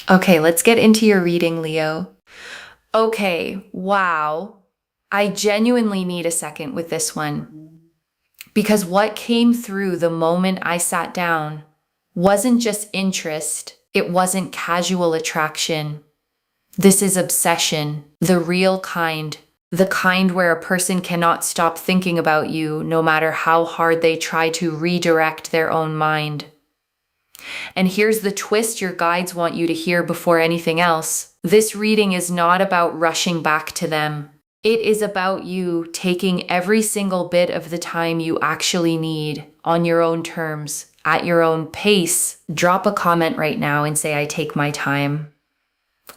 Okay, let's get into your reading, Leo. Okay, wow. I genuinely need a second with this one. Because what came through the moment I sat down wasn't just interest, it wasn't casual attraction. This is obsession, the real kind. The kind where a person cannot stop thinking about you no matter how hard they try to redirect their own mind. And here's the twist your guides want you to hear before anything else. This reading is not about rushing back to them. It is about you taking every single bit of the time you actually need on your own terms, at your own pace. Drop a comment right now and say, I take my time.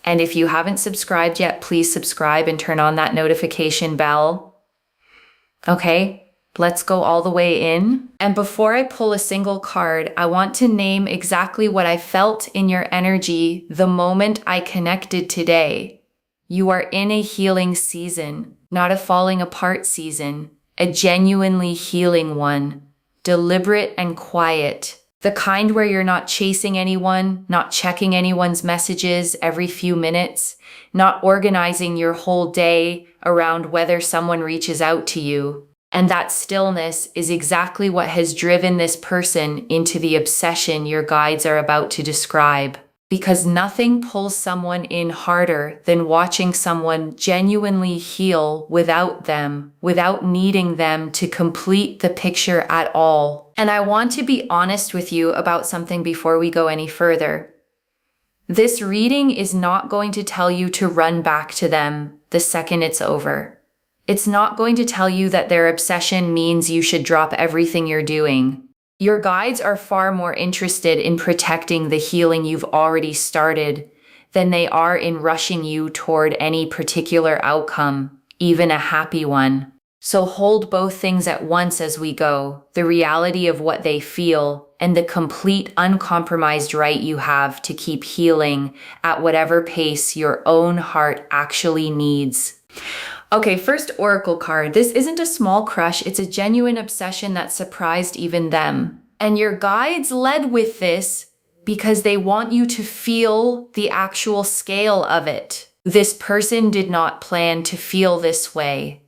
And if you haven't subscribed yet, please subscribe and turn on that notification bell. Okay, let's go all the way in. And before I pull a single card, I want to name exactly what I felt in your energy the moment I connected today. You are in a healing season, not a falling apart season, a genuinely healing one, deliberate and quiet. The kind where you're not chasing anyone, not checking anyone's messages every few minutes, not organizing your whole day around whether someone reaches out to you. And that stillness is exactly what has driven this person into the obsession your guides are about to describe. Because nothing pulls someone in harder than watching someone genuinely heal without them, without needing them to complete the picture at all. And I want to be honest with you about something before we go any further. This reading is not going to tell you to run back to them the second it's over. It's not going to tell you that their obsession means you should drop everything you're doing. Your guides are far more interested in protecting the healing you've already started than they are in rushing you toward any particular outcome, even a happy one. So hold both things at once as we go, the reality of what they feel and the complete uncompromised right you have to keep healing at whatever pace your own heart actually needs. Okay, first oracle card. This isn't a small crush, it's a genuine obsession that surprised even them. And your guides led with this because they want you to feel the actual scale of it. This person did not plan to feel this way.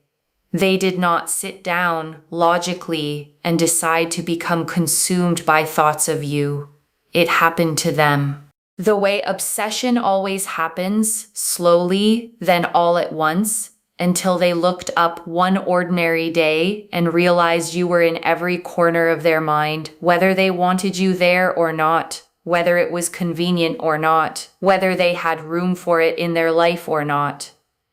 They did not sit down logically and decide to become consumed by thoughts of you. It happened to them. The way obsession always happens, slowly, then all at once, until they looked up one ordinary day and realized you were in every corner of their mind, whether they wanted you there or not, whether it was convenient or not, whether they had room for it in their life or not.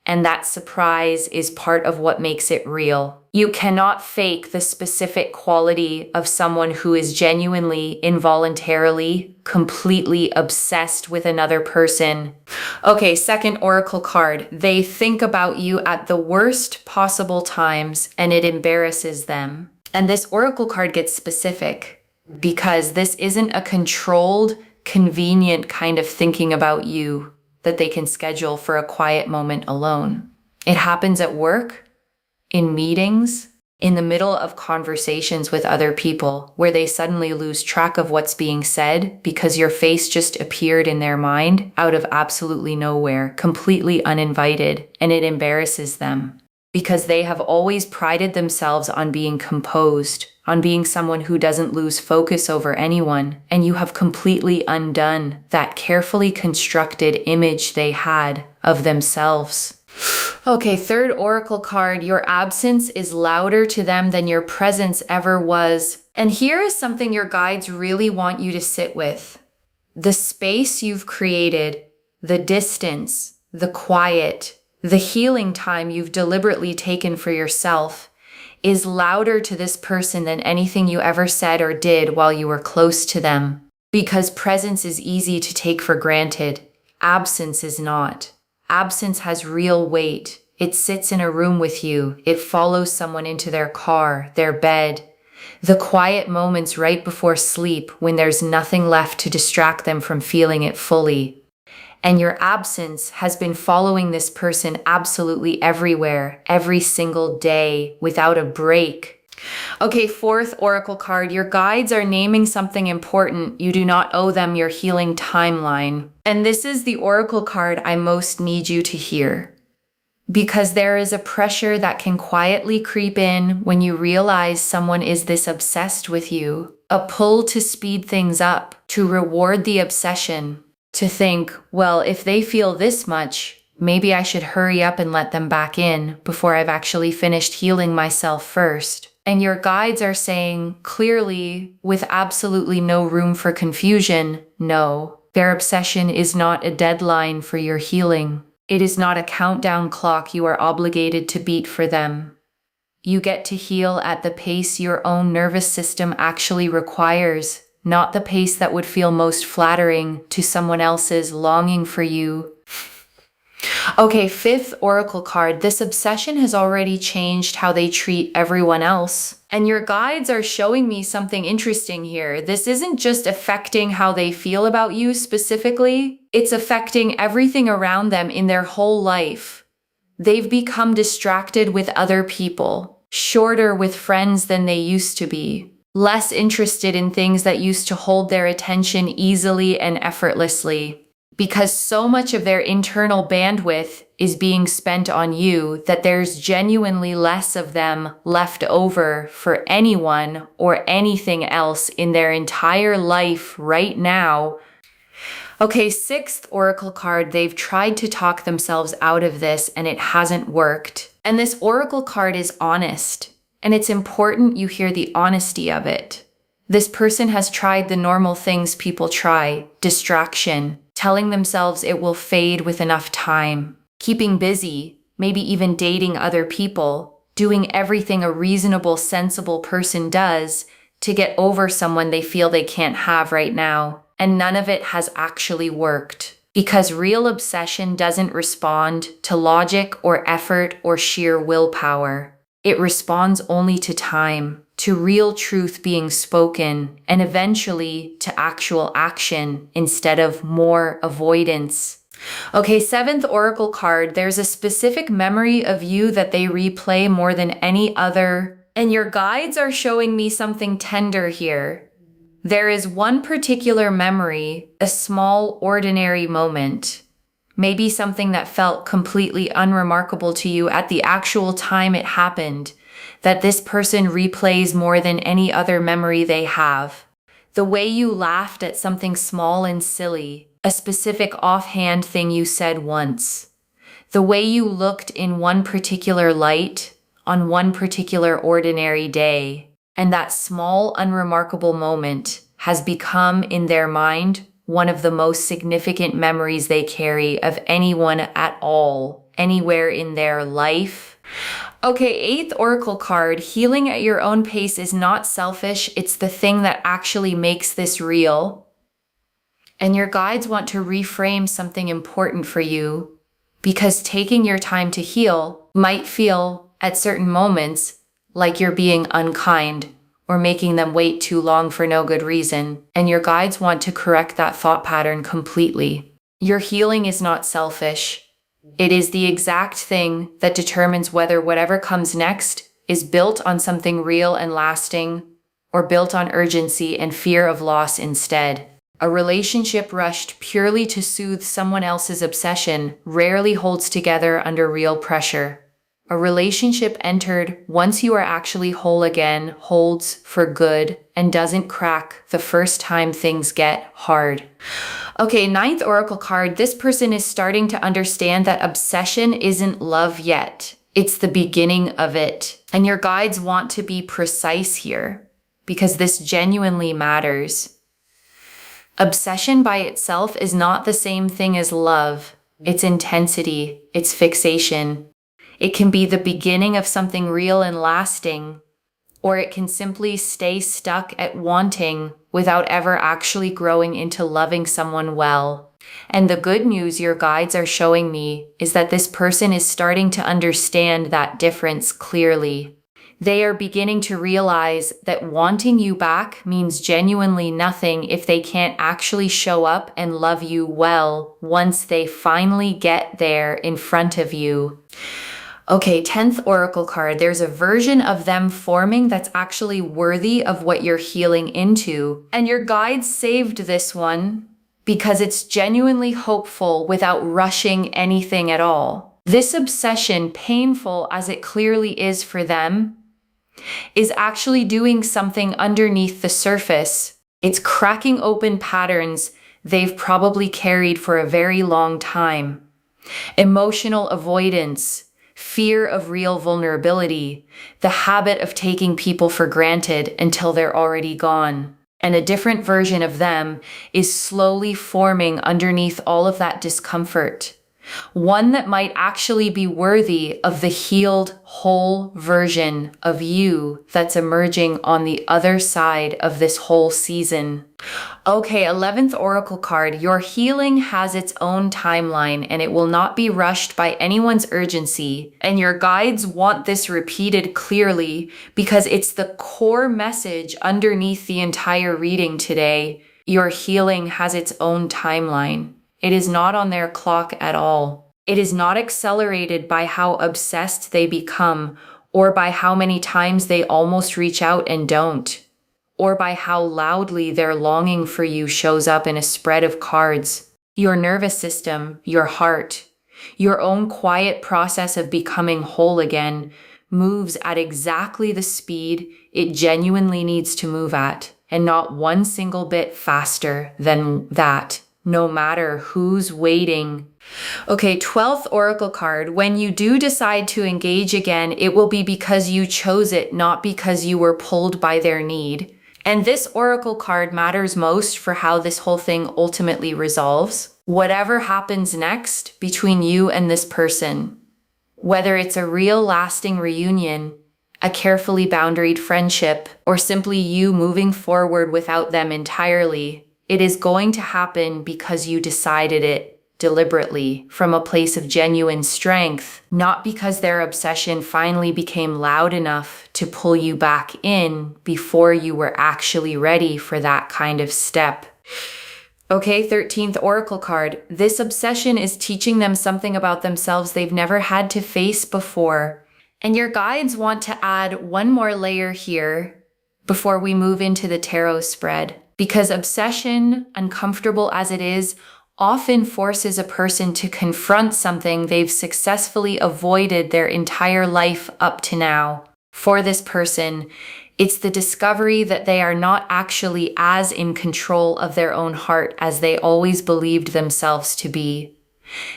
And that surprise is part of what makes it real. You cannot fake the specific quality of someone who is genuinely, involuntarily, completely obsessed with another person. Okay, second oracle card. They think about you at the worst possible times and it embarrasses them. And this oracle card gets specific because this isn't a controlled, convenient kind of thinking about you that they can schedule for a quiet moment alone. It happens at work, in meetings, in the middle of conversations with other people where they suddenly lose track of what's being said because your face just appeared in their mind out of absolutely nowhere, completely uninvited, and it embarrasses them because they have always prided themselves on being composed, on being someone who doesn't lose focus over anyone, and you have completely undone that carefully constructed image they had of themselves. Okay, third oracle card. Your absence is louder to them than your presence ever was. And here is something your guides really want you to sit with. The space you've created, the distance, the quiet, the healing time you've deliberately taken for yourself is louder to this person than anything you ever said or did while you were close to them. Because presence is easy to take for granted. Absence is not. Absence has real weight. It sits in a room with you. It follows someone into their car, their bed. The quiet moments right before sleep when there's nothing left to distract them from feeling it fully. And your absence has been following this person absolutely everywhere, every single day, without a break. Okay, fourth oracle card. Your guides are naming something important. You do not owe them your healing timeline. And this is the oracle card I most need you to hear. Because there is a pressure that can quietly creep in when you realize someone is this obsessed with you. A pull to speed things up, to reward the obsession. To think, well, if they feel this much, maybe I should hurry up and let them back in before I've actually finished healing myself first. And your guides are saying clearly, with absolutely no room for confusion, no, their obsession is not a deadline for your healing. It is not a countdown clock you are obligated to beat for them. You get to heal at the pace your own nervous system actually requires, not the pace that would feel most flattering to someone else's longing for you. Okay, fifth oracle card. This obsession has already changed how they treat everyone else. And your guides are showing me something interesting here. This isn't just affecting how they feel about you specifically. It's affecting everything around them in their whole life. They've become distracted with other people, shorter with friends than they used to be, less interested in things that used to hold their attention easily and effortlessly. Because so much of their internal bandwidth is being spent on you that there's genuinely less of them left over for anyone or anything else in their entire life right now. Okay, sixth oracle card. They've tried to talk themselves out of this and it hasn't worked. And this oracle card is honest. And it's important you hear the honesty of it. This person has tried the normal things people try, distraction, telling themselves it will fade with enough time, keeping busy, maybe even dating other people, doing everything a reasonable, sensible person does to get over someone they feel they can't have right now. And none of it has actually worked. Because real obsession doesn't respond to logic or effort or sheer willpower. It responds only to time, to real truth being spoken, and eventually to actual action instead of more avoidance. Okay, seventh oracle card. There's a specific memory of you that they replay more than any other. And your guides are showing me something tender here. There is one particular memory, a small, ordinary moment, maybe something that felt completely unremarkable to you at the actual time it happened, that this person replays more than any other memory they have. The way you laughed at something small and silly, a specific offhand thing you said once. The way you looked in one particular light on one particular ordinary day. And that small, unremarkable moment has become, in their mind, one of the most significant memories they carry of anyone at all, anywhere in their life. Okay, eighth oracle card. Healing at your own pace is not selfish. It's the thing that actually makes this real. And your guides want to reframe something important for you, because taking your time to heal might feel, at certain moments, like you're being unkind or making them wait too long for no good reason, and your guides want to correct that thought pattern completely. Your healing is not selfish. It is the exact thing that determines whether whatever comes next is built on something real and lasting, or built on urgency and fear of loss instead. A relationship rushed purely to soothe someone else's obsession rarely holds together under real pressure. A relationship entered once you are actually whole again holds for good and doesn't crack the first time things get hard. Okay, ninth oracle card. This person is starting to understand that obsession isn't love yet. It's the beginning of it. And your guides want to be precise here because this genuinely matters. Obsession by itself is not the same thing as love. It's intensity, it's fixation. It can be the beginning of something real and lasting, or it can simply stay stuck at wanting without ever actually growing into loving someone well. And the good news your guides are showing me is that this person is starting to understand that difference clearly. They are beginning to realize that wanting you back means genuinely nothing if they can't actually show up and love you well once they finally get there in front of you. Okay, 10th oracle card. There's a version of them forming that's actually worthy of what you're healing into. And your guides saved this one because it's genuinely hopeful without rushing anything at all. This obsession, painful as it clearly is for them, is actually doing something underneath the surface. It's cracking open patterns they've probably carried for a very long time. Emotional avoidance, fear of real vulnerability, the habit of taking people for granted until they're already gone. And a different version of them is slowly forming underneath all of that discomfort. One that might actually be worthy of the healed, whole version of you that's emerging on the other side of this whole season. Okay, 11th oracle card. Your healing has its own timeline and it will not be rushed by anyone's urgency. And your guides want this repeated clearly because it's the core message underneath the entire reading today. Your healing has its own timeline. It is not on their clock at all. It is not accelerated by how obsessed they become, or by how many times they almost reach out and don't, or by how loudly their longing for you shows up in a spread of cards. Your nervous system, your heart, your own quiet process of becoming whole again moves at exactly the speed it genuinely needs to move at, and not one single bit faster than that. No matter who's waiting. Okay, 12th oracle card. When you do decide to engage again, it will be because you chose it, not because you were pulled by their need. And this oracle card matters most for how this whole thing ultimately resolves. Whatever happens next between you and this person, whether it's a real lasting reunion, a carefully boundaried friendship, or simply you moving forward without them entirely, it is going to happen because you decided it deliberately from a place of genuine strength, not because their obsession finally became loud enough to pull you back in before you were actually ready for that kind of step. Okay, 13th oracle card. This obsession is teaching them something about themselves they've never had to face before. And your guides want to add one more layer here before we move into the tarot spread. Because obsession, uncomfortable as it is, often forces a person to confront something they've successfully avoided their entire life up to now. For this person, it's the discovery that they are not actually as in control of their own heart as they always believed themselves to be.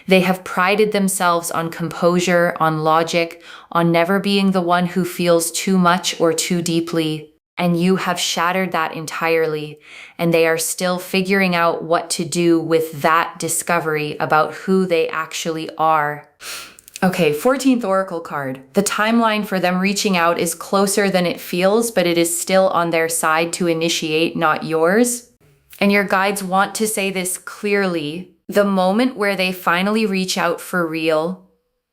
They have prided themselves on composure, on logic, on never being the one who feels too much or too deeply. And you have shattered that entirely, and they are still figuring out what to do with that discovery about who they actually are. Okay, 14th oracle card. The timeline for them reaching out is closer than it feels, but it is still on their side to initiate, not yours. And your guides want to say this clearly. The moment where they finally reach out for real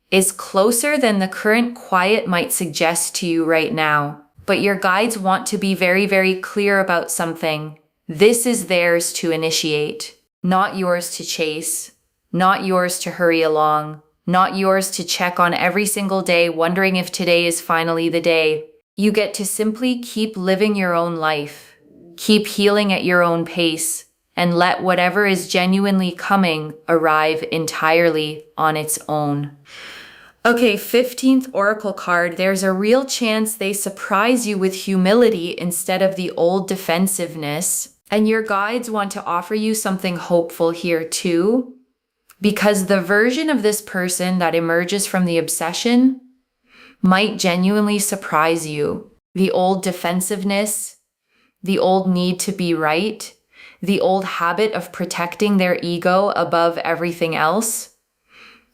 is closer than the current quiet might suggest to you right now. But your guides want to be very, very clear about something. This is theirs to initiate, not yours to chase, not yours to hurry along, not yours to check on every single day, wondering if today is finally the day. You get to simply keep living your own life, keep healing at your own pace, and let whatever is genuinely coming arrive entirely on its own. Okay, 15th oracle card. There's a real chance they surprise you with humility instead of the old defensiveness. And your guides want to offer you something hopeful here too, because the version of this person that emerges from the obsession might genuinely surprise you. The old defensiveness, the old need to be right, the old habit of protecting their ego above everything else.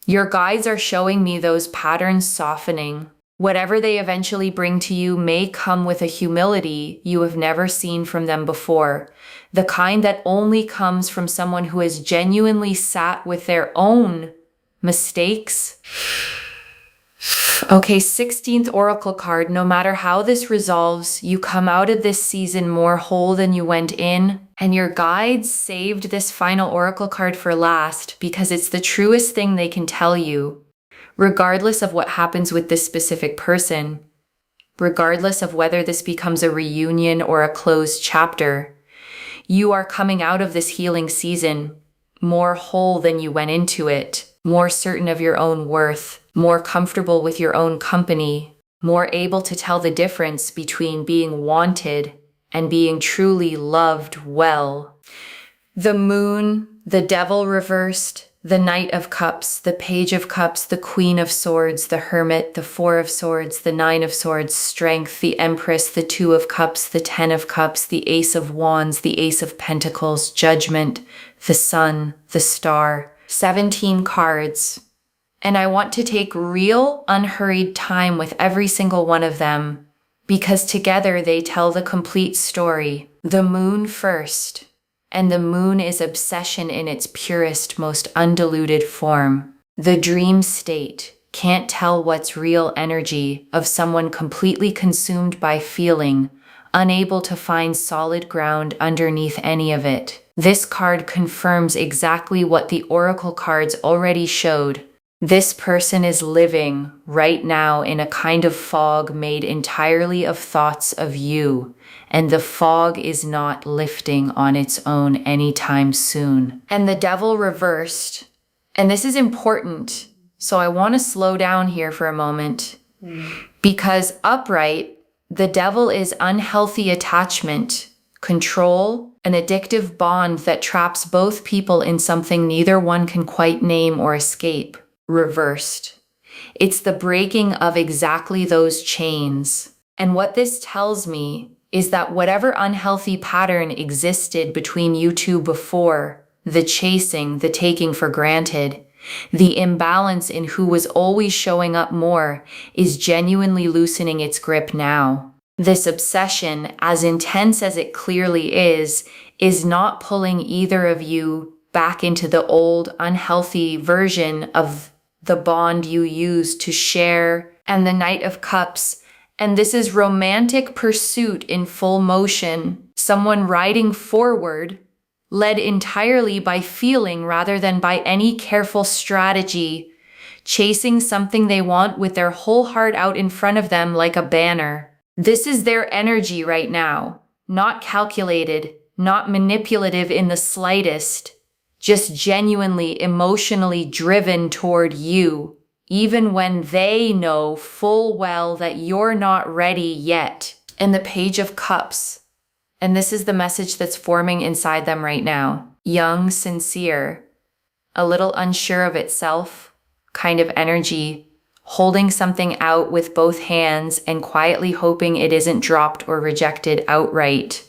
Your guides are showing me those patterns softening. Whatever they eventually bring to you may come with a humility you have never seen from them before, the kind that only comes from someone who has genuinely sat with their own mistakes. Okay, 16th oracle card. No matter how this resolves, you come out of this season more whole than you went in. And your guides saved this final oracle card for last because it's the truest thing they can tell you. Regardless of what happens with this specific person, regardless of whether this becomes a reunion or a closed chapter, you are coming out of this healing season more whole than you went into it, more certain of your own worth, more comfortable with your own company, more able to tell the difference between being wanted and being truly loved well. The moon, the devil reversed, the Knight of Cups, the Page of Cups, the Queen of Swords, the Hermit, the Four of Swords, the Nine of Swords, Strength, the Empress, the Two of Cups, the Ten of Cups, the Ace of Wands, the Ace of Pentacles, Judgment, the Sun, the Star. 17 cards. And I want to take real, unhurried time with every single one of them because together they tell the complete story. The moon first. And the moon is obsession in its purest, most undiluted form. The dream state, can't tell what's real energy of someone completely consumed by feeling, unable to find solid ground underneath any of it. This card confirms exactly what the oracle cards already showed. This person is living right now in a kind of fog made entirely of thoughts of you, and the fog is not lifting on its own anytime soon. And the devil reversed, and this is important, so I want to slow down here for a moment, because upright, the devil is unhealthy attachment, control, an addictive bond that traps both people in something neither one can quite name or escape. Reversed. It's the breaking of exactly those chains. And what this tells me is that whatever unhealthy pattern existed between you two before, the chasing, the taking for granted, the imbalance in who was always showing up more, is genuinely loosening its grip now. This obsession, as intense as it clearly is not pulling either of you back into the old, unhealthy version of the bond you used to share. And the Knight of Cups. And this is romantic pursuit in full motion. Someone riding forward, led entirely by feeling rather than by any careful strategy, chasing something they want with their whole heart out in front of them like a banner. This is their energy right now. Not calculated, not manipulative in the slightest. Just genuinely emotionally driven toward you, even when they know full well that you're not ready yet. And the Page of Cups. And this is the message that's forming inside them right now. Young, sincere, a little unsure of itself, kind of energy, holding something out with both hands and quietly hoping it isn't dropped or rejected outright.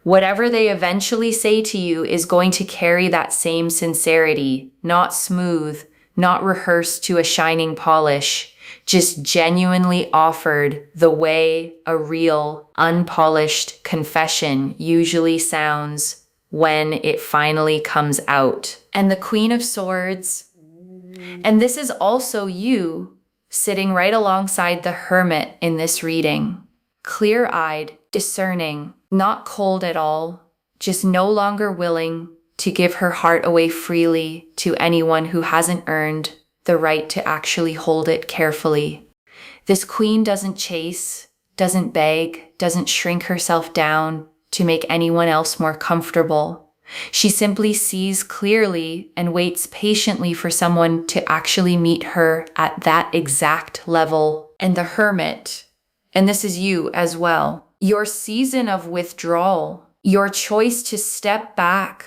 Whatever they eventually say to you is going to carry that same sincerity, not smooth, not rehearsed to a shining polish, just genuinely offered the way a real, unpolished confession usually sounds when it finally comes out. And the Queen of Swords, and this is also you sitting right alongside the Hermit in this reading, clear-eyed, discerning, not cold at all, just no longer willing to give her heart away freely to anyone who hasn't earned the right to actually hold it carefully. This queen doesn't chase, doesn't beg, doesn't shrink herself down to make anyone else more comfortable. She simply sees clearly and waits patiently for someone to actually meet her at that exact level. And the Hermit, and this is you as well, your season of withdrawal, your choice to step back,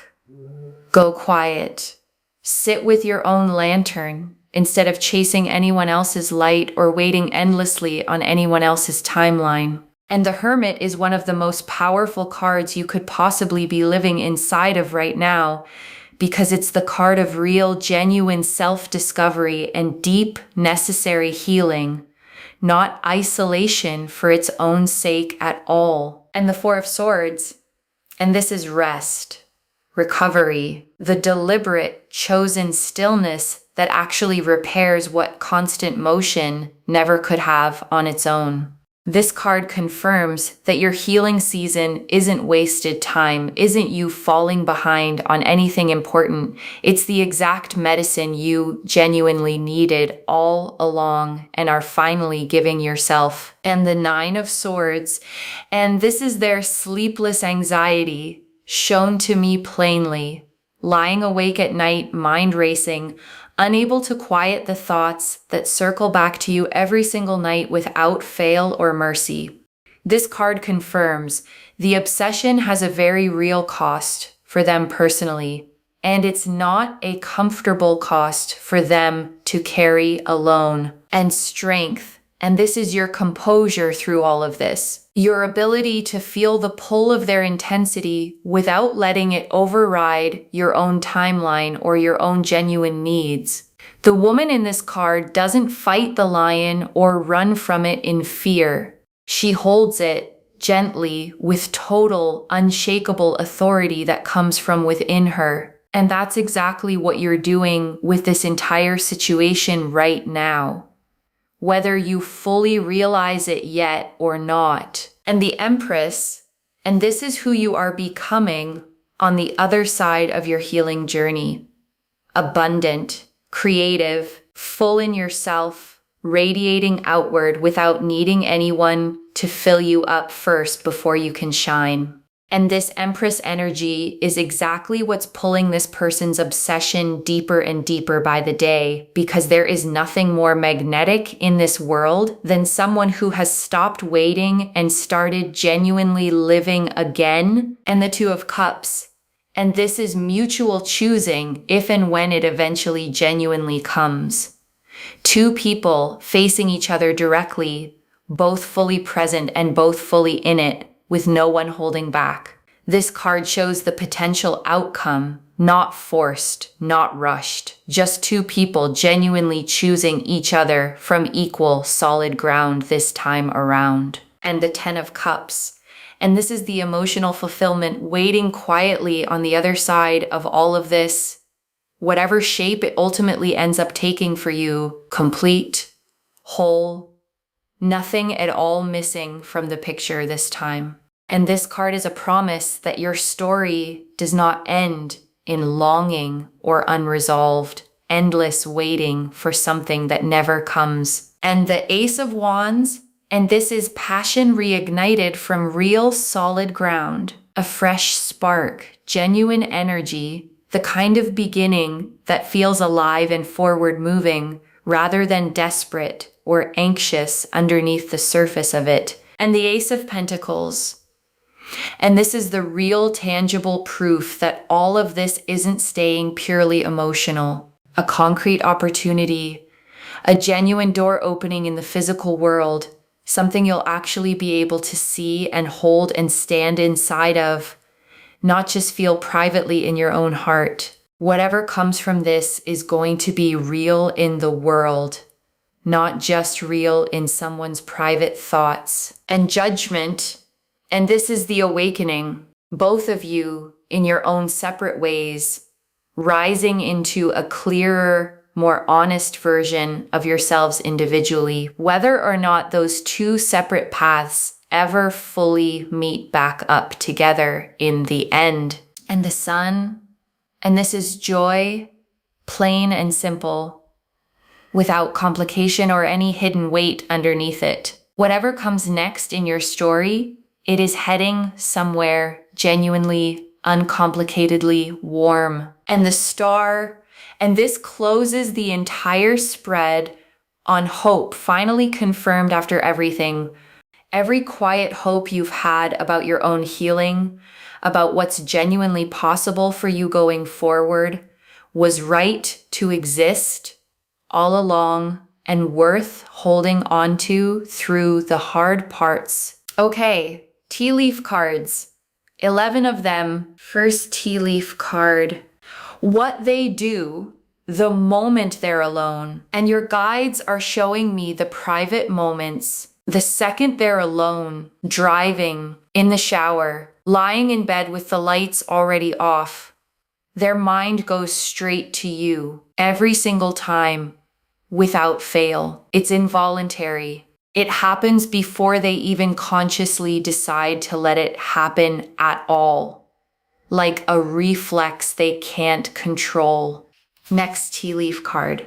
go quiet, sit with your own lantern instead of chasing anyone else's light or waiting endlessly on anyone else's timeline. And the Hermit is one of the most powerful cards you could possibly be living inside of right now, because it's the card of real, genuine self-discovery and deep, necessary healing, not isolation for its own sake at all. And the Four of Swords, and this is rest, recovery, the deliberate, chosen stillness that actually repairs what constant motion never could have on its own. This card confirms that your healing season isn't wasted time, isn't you falling behind on anything important. It's the exact medicine you genuinely needed all along and are finally giving yourself. And the Nine of Swords, and this is their sleepless anxiety shown to me plainly. Lying awake at night, mind racing, unable to quiet the thoughts that circle back to you every single night without fail or mercy. This card confirms the obsession has a very real cost for them personally, and it's not a comfortable cost for them to carry alone. And strength. And this is your composure through all of this. Your ability to feel the pull of their intensity without letting it override your own timeline or your own genuine needs. The woman in this card doesn't fight the lion or run from it in fear. She holds it gently with total, unshakable authority that comes from within her. And that's exactly what you're doing with this entire situation right now, whether you fully realize it yet or not. And the Empress, and this is who you are becoming on the other side of your healing journey. Abundant, creative, full in yourself, radiating outward without needing anyone to fill you up first before you can shine. And this Empress energy is exactly what's pulling this person's obsession deeper and deeper by the day, because there is nothing more magnetic in this world than someone who has stopped waiting and started genuinely living again. And the Two of Cups. And this is mutual choosing if and when it eventually genuinely comes. Two people facing each other directly, both fully present and both fully in it, with no one holding back. This card shows the potential outcome, not forced, not rushed, just two people genuinely choosing each other from equal, solid ground this time around. And the Ten of Cups. And this is the emotional fulfillment waiting quietly on the other side of all of this, whatever shape it ultimately ends up taking for you, complete, whole, nothing at all missing from the picture this time. And this card is a promise that your story does not end in longing or unresolved, endless waiting for something that never comes. And the Ace of Wands, and this is passion reignited from real solid ground, a fresh spark, genuine energy, the kind of beginning that feels alive and forward moving rather than desperate or anxious underneath the surface of it. And the Ace of Pentacles. And this is the real tangible proof that all of this isn't staying purely emotional. A concrete opportunity, a genuine door opening in the physical world, something you'll actually be able to see and hold and stand inside of, not just feel privately in your own heart. Whatever comes from this is going to be real in the world, not just real in someone's private thoughts. And Judgment, and this is the awakening, both of you in your own separate ways, rising into a clearer, more honest version of yourselves individually, whether or not those two separate paths ever fully meet back up together in the end. And the Sun, and this is joy, plain and simple, without complication or any hidden weight underneath it. Whatever comes next in your story, it is heading somewhere genuinely, uncomplicatedly warm. And the Star, and this closes the entire spread on hope, finally confirmed after everything. Every quiet hope you've had about your own healing, about what's genuinely possible for you going forward, was right to exist all along and worth holding on to through the hard parts. Okay, tea leaf cards. 11 of them. First tea leaf card. What they do the moment they're alone. And your guides are showing me the private moments. The second they're alone, driving, in the shower, lying in bed with the lights already off, their mind goes straight to you every single time, without fail. It's involuntary. It happens before they even consciously decide to let it happen at all. Like a reflex they can't control. Next tea leaf card.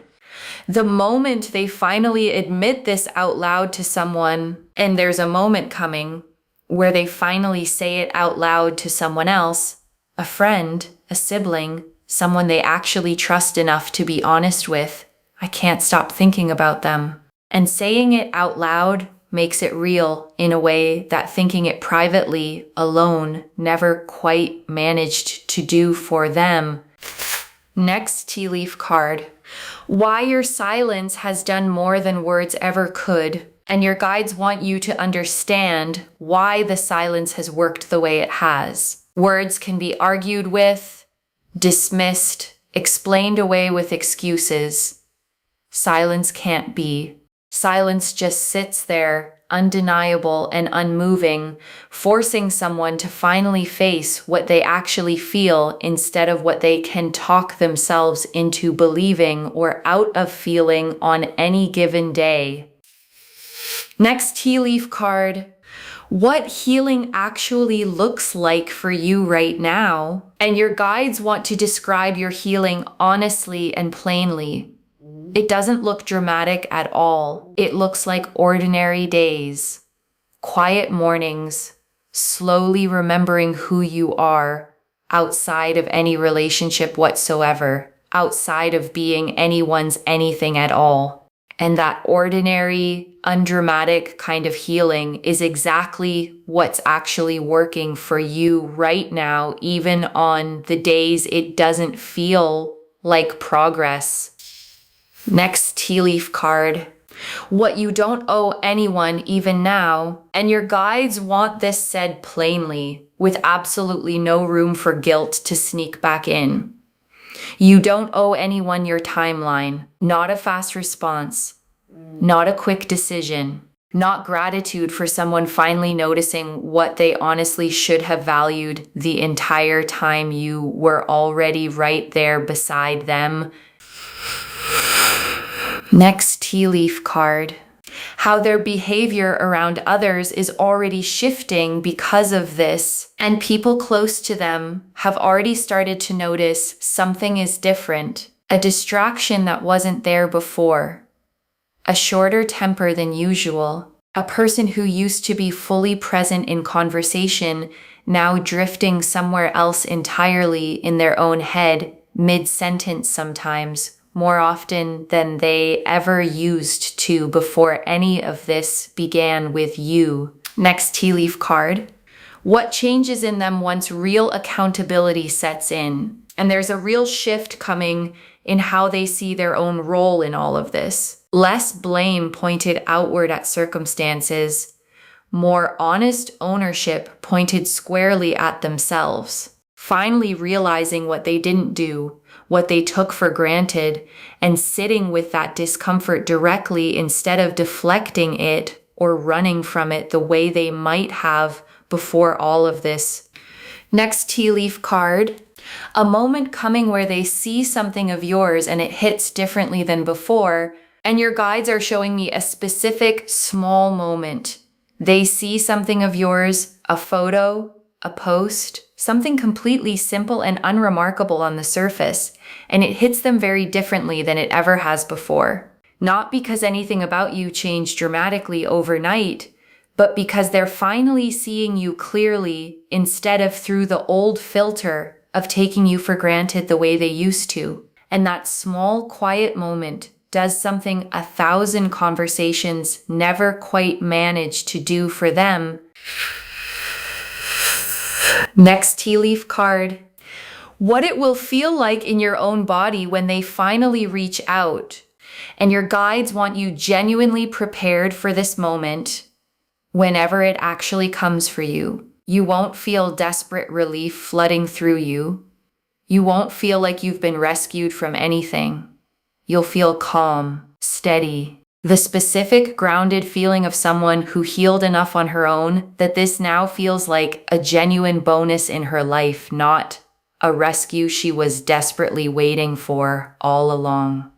The moment they finally admit this out loud to someone, and there's a moment coming where they finally say it out loud to someone else, a friend, a sibling, someone they actually trust enough to be honest with, I can't stop thinking about them. And saying it out loud makes it real in a way that thinking it privately, alone, never quite managed to do for them. Next tea leaf card. Why your silence has done more than words ever could, and your guides want you to understand why the silence has worked the way it has. Words can be argued with, dismissed, explained away with excuses. Silence can't be. Silence just sits there, undeniable and unmoving, forcing someone to finally face what they actually feel instead of what they can talk themselves into believing or out of feeling on any given day. Next tea leaf card. What healing actually looks like for you right now. And your guides want to describe your healing honestly and plainly. It doesn't look dramatic at all. It looks like ordinary days, quiet mornings, slowly remembering who you are outside of any relationship whatsoever, outside of being anyone's anything at all. And that ordinary, undramatic kind of healing is exactly what's actually working for you right now, even on the days it doesn't feel like progress. Next tea leaf card. What you don't owe anyone even now, and your guides want this said plainly, with absolutely no room for guilt to sneak back in. You don't owe anyone your timeline, not a fast response, not a quick decision, not gratitude for someone finally noticing what they honestly should have valued the entire time you were already right there beside them. Next tea leaf card. How their behavior around others is already shifting because of this, and people close to them have already started to notice something is different, a distraction that wasn't there before, a shorter temper than usual, a person who used to be fully present in conversation now drifting somewhere else entirely in their own head, mid-sentence sometimes, more often than they ever used to before any of this began with you. Next tea leaf card. What changes in them once real accountability sets in? And there's a real shift coming in how they see their own role in all of this. Less blame pointed outward at circumstances, more honest ownership pointed squarely at themselves. Finally realizing what they didn't do, what they took for granted, and sitting with that discomfort directly instead of deflecting it or running from it the way they might have before all of this. Next tea leaf card. A moment coming where they see something of yours and it hits differently than before, and your guides are showing me a specific small moment. They see something of yours, a photo, a post, something completely simple and unremarkable on the surface, and it hits them very differently than it ever has before. Not because anything about you changed dramatically overnight, but because they're finally seeing you clearly instead of through the old filter of taking you for granted the way they used to. And that small, quiet moment does something 1,000 conversations never quite managed to do for them. Next tea leaf card. What it will feel like in your own body when they finally reach out. And your guides want you genuinely prepared for this moment whenever it actually comes for you. You won't feel desperate relief flooding through you. You won't feel like you've been rescued from anything. You'll feel calm, steady, the specific grounded feeling of someone who healed enough on her own that this now feels like a genuine bonus in her life, not a rescue she was desperately waiting for all along.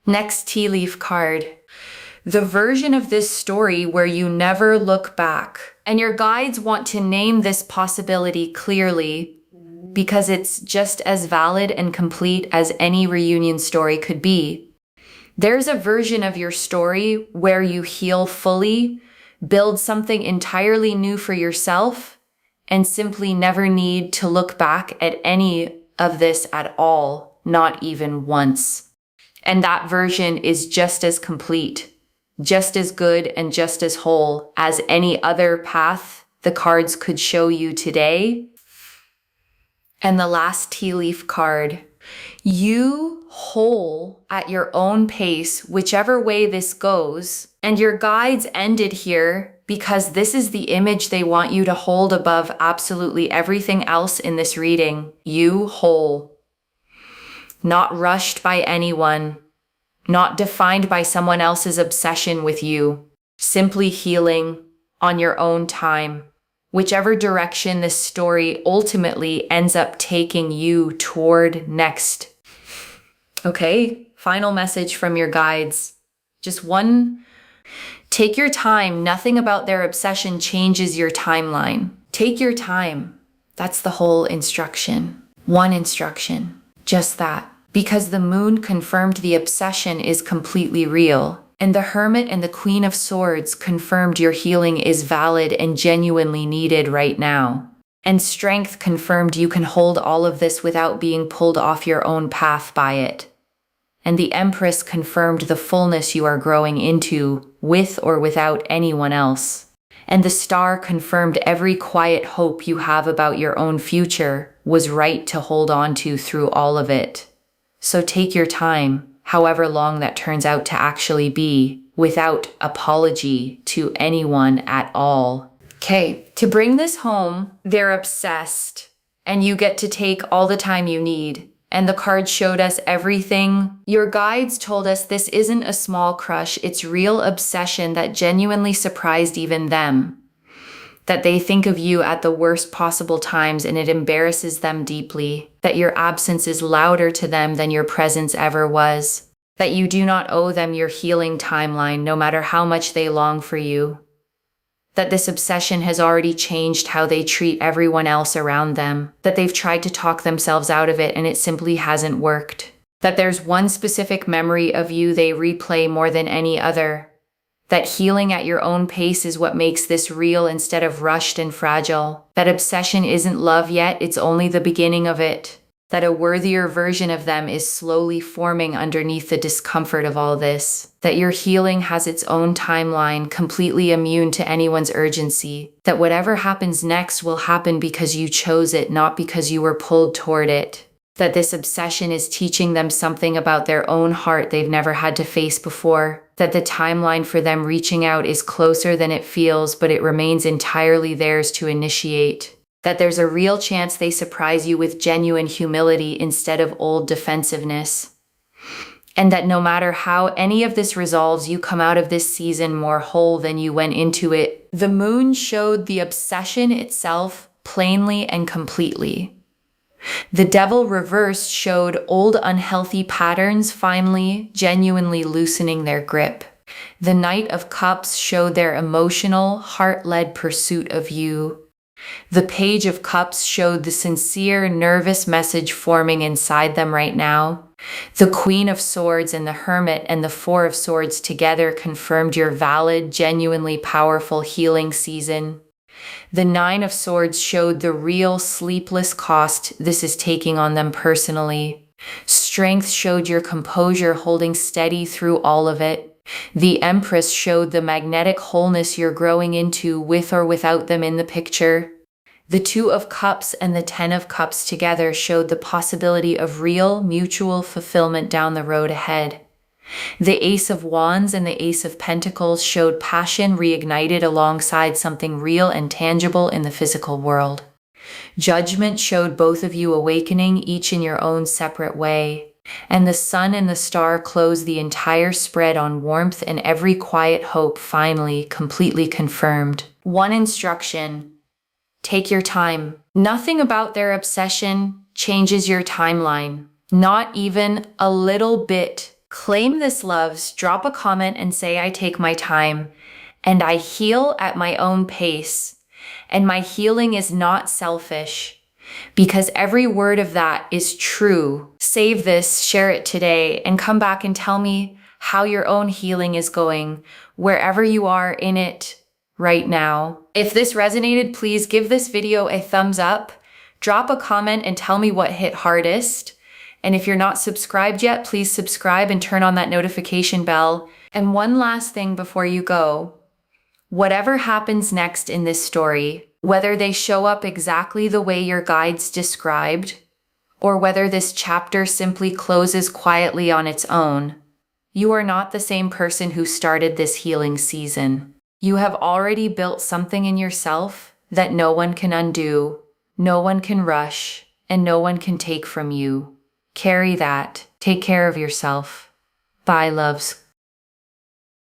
Next tea leaf card. The version of this story where you never look back. And your guides want to name this possibility clearly because it's just as valid and complete as any reunion story could be. There's a version of your story where you heal fully, build something entirely new for yourself, and simply never need to look back at any of this at all, not even once. And that version is just as complete, just as good, and just as whole as any other path the cards could show you today. And the last tea leaf card. You whole at your own pace, whichever way this goes. And your guides ended here because this is the image they want you to hold above absolutely everything else in this reading. You whole. Not rushed by anyone. Not defined by someone else's obsession with you. Simply healing on your own time. Whichever direction this story ultimately ends up taking you toward next. Okay, final message from your guides. Just one. Take your time. Nothing about their obsession changes your timeline. Take your time. That's the whole instruction. One instruction. Just that. Because the moon confirmed the obsession is completely real. And the Hermit and the Queen of Swords confirmed your healing is valid and genuinely needed right now. And Strength confirmed you can hold all of this without being pulled off your own path by it. And the Empress confirmed the fullness you are growing into, with or without anyone else. And the Star confirmed every quiet hope you have about your own future was right to hold on to through all of it. So take your time, however long that turns out to actually be, without apology to anyone at all. Okay, to bring this home, they're obsessed, and you get to take all the time you need. And the cards showed us everything. Your guides told us this isn't a small crush, it's real obsession that genuinely surprised even them. That they think of you at the worst possible times and it embarrasses them deeply. That your absence is louder to them than your presence ever was. That you do not owe them your healing timeline, no matter how much they long for you. That this obsession has already changed how they treat everyone else around them. That they've tried to talk themselves out of it and it simply hasn't worked. That there's one specific memory of you they replay more than any other. That healing at your own pace is what makes this real instead of rushed and fragile. That obsession isn't love yet, it's only the beginning of it. That a worthier version of them is slowly forming underneath the discomfort of all this. That your healing has its own timeline, completely immune to anyone's urgency. That whatever happens next will happen because you chose it, not because you were pulled toward it. That this obsession is teaching them something about their own heart they've never had to face before. That the timeline for them reaching out is closer than it feels, but it remains entirely theirs to initiate. That there's a real chance they surprise you with genuine humility instead of old defensiveness. And that no matter how any of this resolves, you come out of this season more whole than you went into it. The moon showed the obsession itself plainly and completely. The Devil reversed showed old unhealthy patterns finally, genuinely loosening their grip. The Knight of Cups showed their emotional, heart-led pursuit of you. The Page of Cups showed the sincere, nervous message forming inside them right now. The Queen of Swords and the Hermit and the Four of Swords together confirmed your valid, genuinely powerful healing season. The Nine of Swords showed the real sleepless cost this is taking on them personally. Strength showed your composure holding steady through all of it. The Empress showed the magnetic wholeness you're growing into with or without them in the picture. The Two of Cups and the Ten of Cups together showed the possibility of real, mutual fulfillment down the road ahead. The Ace of Wands and the Ace of Pentacles showed passion reignited alongside something real and tangible in the physical world. Judgment showed both of you awakening, each in your own separate way. And the Sun and the Star closed the entire spread on warmth and every quiet hope finally completely confirmed. One instruction: take your time. Nothing about their obsession changes your timeline. Not even a little bit. Claim this, loves. Drop a comment and say, I take my time and I heal at my own pace. And my healing is not selfish, because every word of that is true. Save this, share it today, and come back and tell me how your own healing is going, wherever you are in it right now. If this resonated, please give this video a thumbs up, drop a comment and tell me what hit hardest. And if you're not subscribed yet, please subscribe and turn on that notification bell. And one last thing before you go, whatever happens next in this story, whether they show up exactly the way your guides described, or whether this chapter simply closes quietly on its own, you are not the same person who started this healing season. You have already built something in yourself that no one can undo, no one can rush, and no one can take from you. Carry that. Take care of yourself. Bye, loves.